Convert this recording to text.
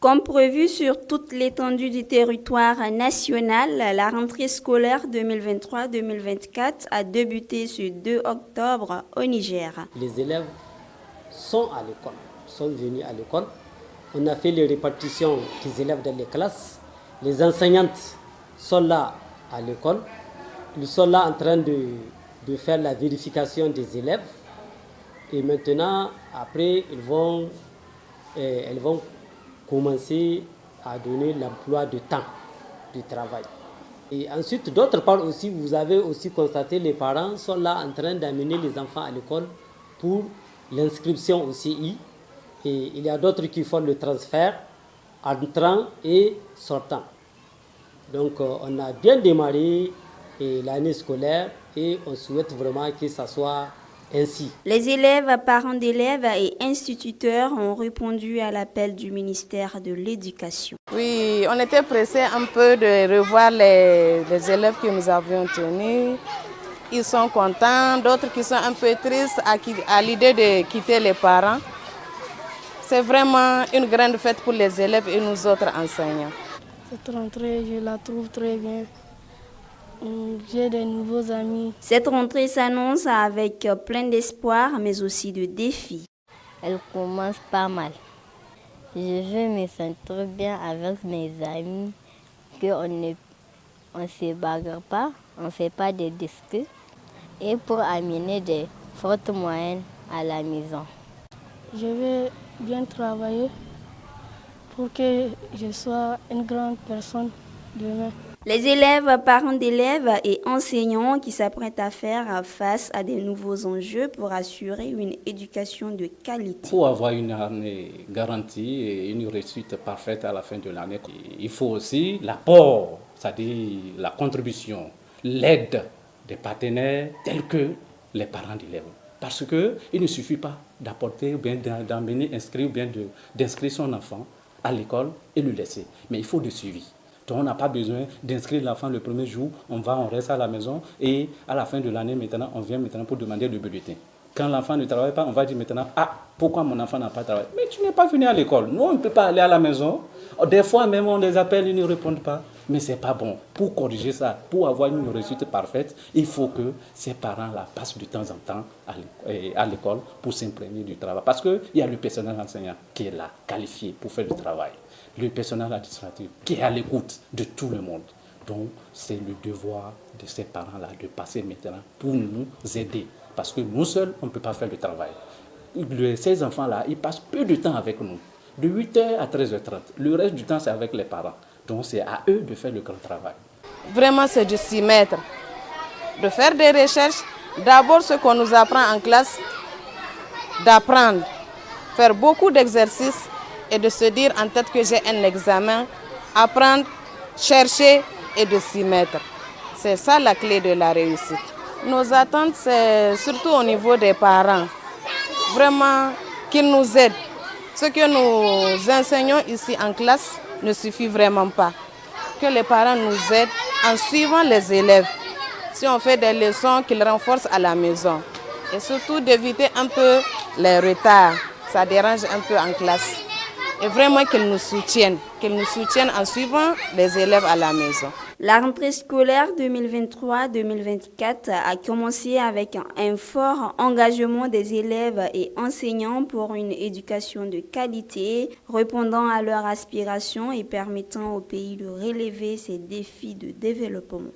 Comme prévu sur toute l'étendue du territoire national, la rentrée scolaire 2023-2024 a débuté ce 2 octobre au Niger. Les élèves sont à l'école, sont venus à l'école. On a fait les répartitions des élèves dans les classes. Les enseignantes sont là à l'école. Ils sont là en train de faire la vérification des élèves. Et maintenant, après, elles vont commencer à donner l'emploi de temps du travail. Et ensuite, d'autre part aussi, vous avez aussi constaté, les parents sont là en train d'amener les enfants à l'école pour l'inscription au CI. Et il y a d'autres qui font le transfert entrant et sortant. Donc, on a bien démarré l'année scolaire et on souhaite vraiment que ça soit ainsi. Les élèves, parents d'élèves et instituteurs ont répondu à l'appel du ministère de l'Éducation. Oui, on était pressés un peu de revoir les élèves que nous avions tenus. Ils sont contents, d'autres qui sont un peu tristes à l'idée de quitter les parents. C'est vraiment une grande fête pour les élèves et nous autres enseignants. Cette rentrée, je la trouve très bien. J'ai des nouveaux amis. Cette rentrée s'annonce avec plein d'espoir, mais aussi de défis. Elle commence pas mal. Je veux me sentir bien avec mes amis, qu'on ne se bagarre pas, on ne fait pas de disputes, et pour amener des fortes moyennes à la maison. Je vais bien travailler pour que je sois une grande personne demain. Les élèves, parents d'élèves et enseignants qui s'apprêtent à faire face à des nouveaux enjeux pour assurer une éducation de qualité. Pour avoir une année garantie et une réussite parfaite à la fin de l'année, il faut aussi l'apport, c'est-à-dire la contribution, l'aide des partenaires tels que les parents d'élèves. Parce qu'il ne suffit pas d'apporter ou bien d'emmener, inscrire ou bien d'inscrire son enfant à l'école et le laisser. Mais il faut du suivi. Donc on n'a pas besoin d'inscrire l'enfant le premier jour, on reste à la maison et à la fin de l'année maintenant, on vient maintenant pour demander le bulletin. Quand l'enfant ne travaille pas, on va dire maintenant, pourquoi mon enfant n'a pas travaillé? Mais tu n'es pas venu à l'école. Nous, on ne peut pas aller à la maison. Des fois même, on les appelle, ils ne répondent pas. Mais ce n'est pas bon. Pour corriger ça, pour avoir une réussite parfaite, il faut que ces parents-là passent de temps en temps à l'école pour s'imprégner du travail. Parce qu'il y a le personnel enseignant qui est là, qualifié pour faire le travail. Le personnel administratif qui est à l'écoute de tout le monde. Donc, c'est le devoir de ces parents-là de passer maintenant pour nous aider. Parce que nous seuls, on ne peut pas faire le travail. Ces enfants-là, ils passent peu de temps avec nous. De 8h à 13h30. Le reste du temps, c'est avec les parents. Donc, c'est à eux de faire le grand travail. Vraiment, c'est de s'y mettre. De faire des recherches. D'abord, ce qu'on nous apprend en classe, d'apprendre. Faire beaucoup d'exercices et de se dire en tête que j'ai un examen. Apprendre, chercher et de s'y mettre. C'est ça la clé de la réussite. Nos attentes, c'est surtout au niveau des parents. Vraiment, qu'ils nous aident. Ce que nous enseignons ici en classe ne suffit vraiment pas. Que les parents nous aident en suivant les élèves. Si on fait des leçons, qu'ils renforcent à la maison. Et surtout d'éviter un peu les retards. Ça dérange un peu en classe. Et vraiment qu'ils nous soutiennent en suivant les élèves à la maison. La rentrée scolaire 2023-2024 a commencé avec un fort engagement des élèves et enseignants pour une éducation de qualité, répondant à leurs aspirations et permettant au pays de relever ses défis de développement.